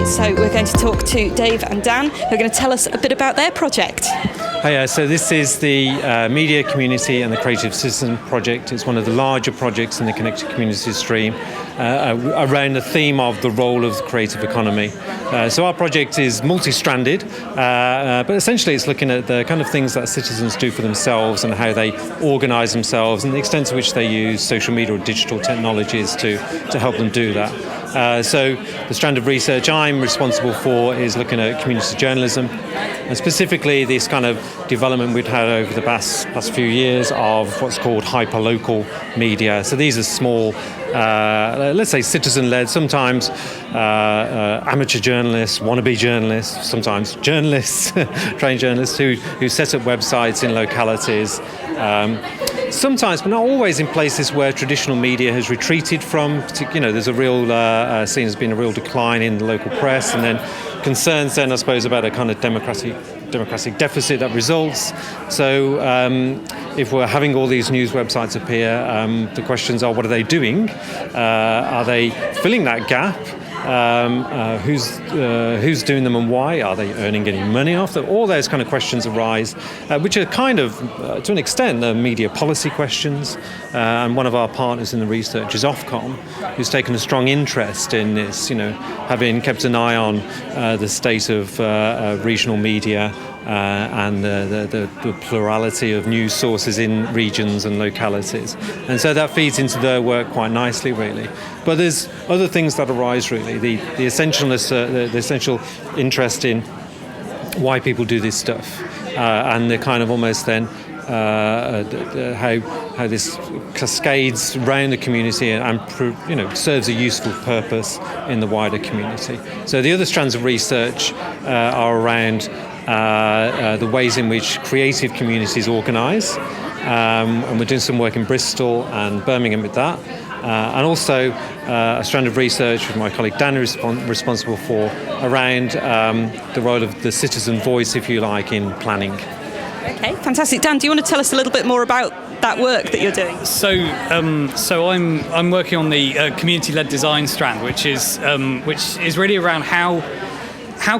So we're going to talk to Dave and Dan, who are going to tell us a bit about their project. Hi, so this is the Media Community and the Creative Citizen project. It's one of the larger projects in the Connected Communities stream around the theme of the role of the creative economy. So our project is multi-stranded, but essentially it's looking at the kind of things that citizens do for themselves and how they organise themselves and the extent to which they use social media or digital technologies to help them do that. So the strand of research I'm responsible for is looking at community journalism, and specifically this kind of development we've had over the past few years of what's called hyper-local media. So these are small, let's say citizen-led, sometimes amateur journalists, wannabe journalists, sometimes journalists, trained journalists who set up websites in localities, sometimes, but not always, in places where traditional media has retreated from. There's a real seen as being a real decline in the local press, and then concerns then, I suppose, about a kind of democratic deficit that results. So if we're having all these news websites appear, the questions are, what are they doing? Are they filling that gap? Who's doing them and why? Are they earning any money off them? All those kind of questions arise, which are kind of, to an extent, media policy questions. And one of our partners in the research is Ofcom, who's taken a strong interest in this, having kept an eye on the state of regional media and the plurality of news sources in regions and localities. And so that feeds into their work quite nicely, really. But there's other things that arise, really. The essentialness, the essential interest in why people do this stuff, and the kind of almost then how this cascades around the community and serves a useful purpose in the wider community. So the other strands of research are around the ways in which creative communities organise, and we're doing some work in Bristol and Birmingham with that, and also a strand of research with my colleague Dan is responsible for around the role of the citizen voice, if you like, in planning. Okay, fantastic. Dan, do you want to tell us a little bit more about that work that you're doing? So I'm working on the community-led design strand, which is really around how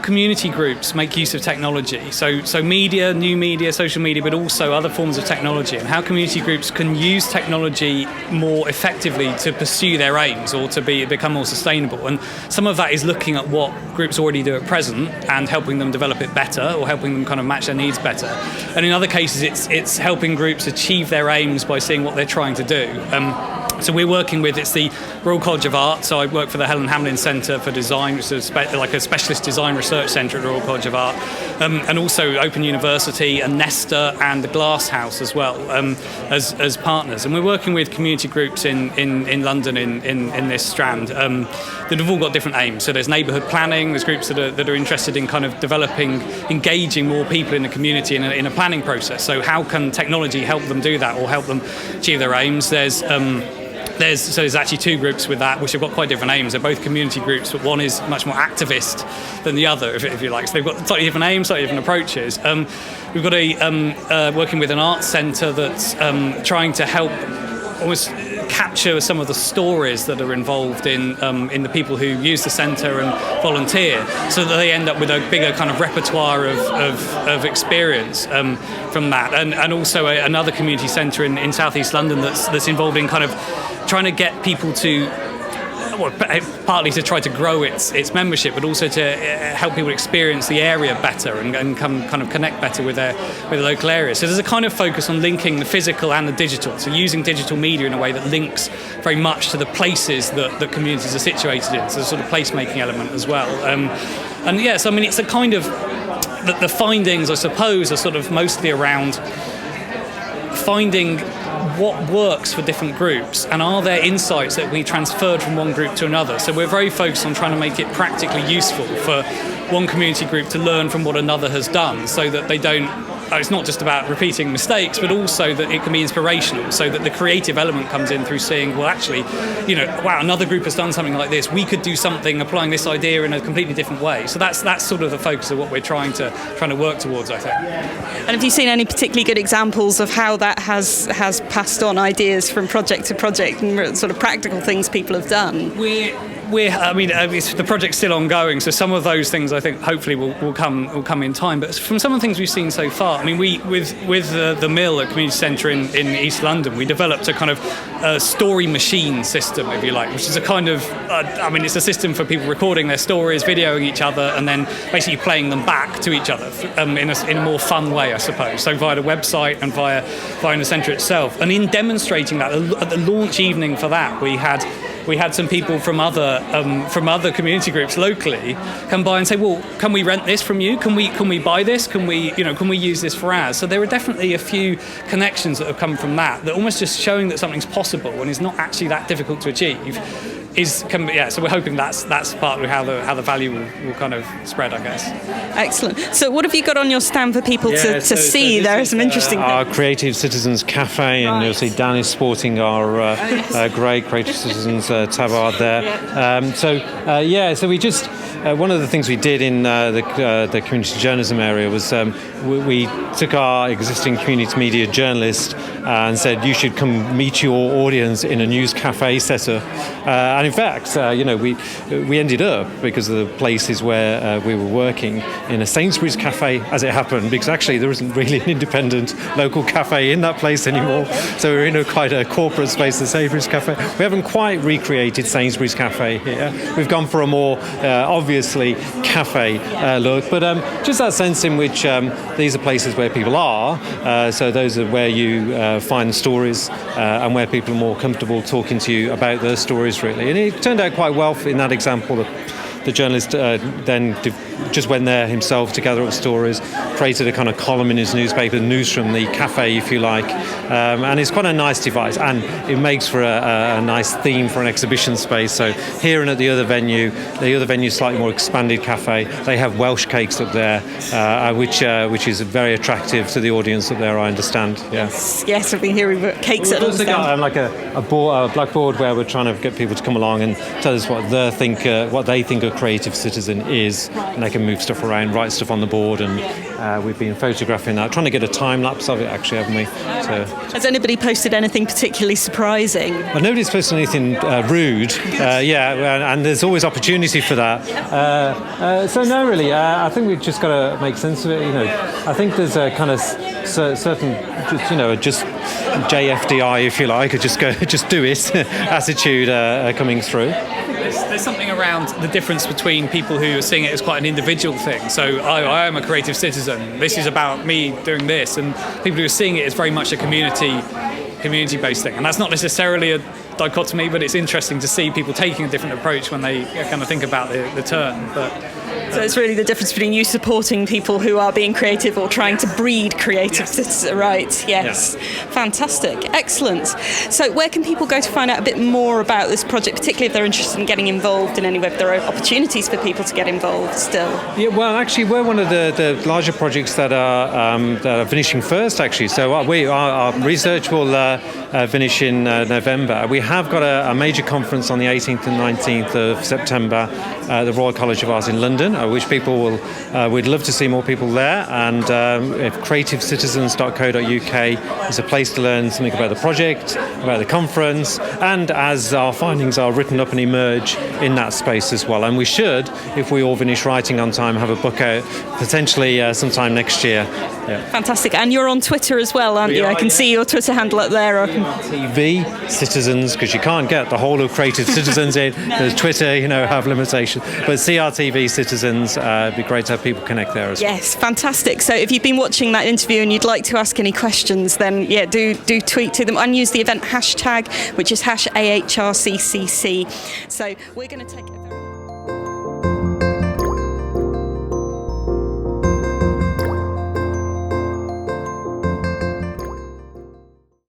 community groups make use of technology. So media, new media, social media, but also other forms of technology, and how community groups can use technology more effectively to pursue their aims or to become more sustainable. And some of that is looking at what groups already do at present and helping them develop it better, or helping them kind of match their needs better. And in other cases, it's helping groups achieve their aims by seeing what they're trying to do. So we're working with, it's the Royal College of Art, so I work for the Helen Hamlin Centre for Design, which is like a specialist design research centre at the Royal College of Art, and also Open University and Nesta and the Glass House as well, as partners. And we're working with community groups in London in this strand that have all got different aims. So there's neighbourhood planning, there's groups that are interested in kind of engaging more people in the community in a planning process. So how can technology help them do that or help them achieve their aims? There's actually two groups with that, which have got quite different aims. They're both community groups, but one is much more activist than the other, if you like. So they've got slightly different aims, slightly different approaches. We've got working with an arts centre that's trying to help almost capture some of the stories that are involved in the people who use the centre and volunteer, so that they end up with a bigger kind of repertoire of experience from that. And also another community centre in South East London that's involved in kind of trying to get people to, partly to try to grow its membership, but also to help people experience the area better and kind of connect better with the local area. So there's a kind of focus on linking the physical and the digital, so using digital media in a way that links very much to the places that communities are situated in, so a sort of placemaking element as well. So I mean, it's a kind of, the findings, I suppose, are sort of mostly around finding what works for different groups, and are there insights that we transferred from one group to another. So we're very focused on trying to make it practically useful for one community group to learn from what another has done, so that they don't, it's not just about repeating mistakes, but also that it can be inspirational, so that the creative element comes in through seeing, well, actually, wow, another group has done something like this, we could do something applying this idea in a completely different way. So that's sort of the focus of what we're trying to work towards, I think. And have you seen any particularly good examples of how that has passed on ideas from project to project and sort of practical things people have done? the project's still ongoing, so some of those things I think hopefully will come in time. But from some of the things we've seen so far, I mean, with the Mill at Community Centre in East London, we developed a kind of story machine system, if you like, which is a kind of it's a system for people recording their stories, videoing each other, and then basically playing them back to each other in a more fun way, I suppose. So via the website and via the centre itself. And in demonstrating that, at the launch evening for that, we had some people from other community groups locally come by and say, well, can we rent this from you? Can we buy this? Can we use this for ours? So there are definitely a few connections that have come from that almost just showing that something's possible and is not actually that difficult to achieve. So we're hoping that's part of how the value will kind of spread, I guess. Excellent. So what have you got on your stand for people to see? There are some interesting things. Our Creative Citizens Cafe, and you'll see Dan is sporting our great Creative Citizens tabard there. So we just one of the things we did in the community journalism area was we took our existing community media journalist and said, you should come meet your audience in a news cafe setup. And in fact, we ended up, because of the places where we were working, in a Sainsbury's cafe, as it happened, because actually there isn't really an independent local cafe in that place anymore. So we're in quite a corporate space, the Sainsbury's cafe. We haven't quite recreated Sainsbury's cafe here. We've gone for a more obviously cafe look, but just that sense in which these are places where people are. So those are where you find stories and where people are more comfortable talking to you about their stories, really. And it turned out quite well in that example. The journalist then just went there himself to gather up stories, created a kind of column in his newspaper, news from the cafe, if you like, and it's quite a nice device, and it makes for a nice theme for an exhibition space. So here and at the other venue slightly more expanded cafe, they have Welsh cakes up there, which is very attractive to the audience up there, I understand. Yeah. Yes, I've been hearing cakes at all. We've also got like a blackboard where we're trying to get people to come along and tell us what they think a creative citizen is, and they can move stuff around, write stuff on the board, and we've been photographing that, trying to get a time lapse of it, actually, haven't we? Has anybody posted anything particularly surprising? Well, nobody's posted anything rude, and there's always opportunity for that. So no, really, I think we've just got to make sense of it. I think there's a kind of certain, just JFDI, if you like, or just do it attitude coming through. There's something around the difference between people who are seeing it as quite an individual thing. So I am a creative citizen. This is about me doing this, and people who are seeing it as very much a community-based thing. And that's not necessarily a dichotomy, but it's interesting to see people taking a different approach when they kind of think about the term. So it's really the difference between you supporting people who are being creative or trying to breed creative citizens, right? Yes. Fantastic. Excellent. So where can people go to find out a bit more about this project, particularly if they're interested in getting involved in any way, if there are opportunities for people to get involved still? Yeah, well, actually, we're one of the larger projects that are finishing first, actually. So our research will finish in November. We have got a major conference on the 18th and 19th of September at the Royal College of Art in London, which people will, we'd love to see more people there. And if creativecitizens.co.uk is a place to learn something about the project, about the conference, and as our findings are written up and emerge in that space as well. And we should, if we all finish writing on time, have a book out potentially sometime next year. Yeah. Fantastic. And you're on Twitter as well, aren't you? I can see your Twitter handle up there. TV Citizens, because you can't get the whole of Creative Citizens in. There's Twitter, have limitations. But CRTV Citizens, it'd be great to have people connect there as well. Yes, fantastic. So if you've been watching that interview and you'd like to ask any questions, then do tweet to them and use the event hashtag, which is #AHRCCC. So we're going to take a very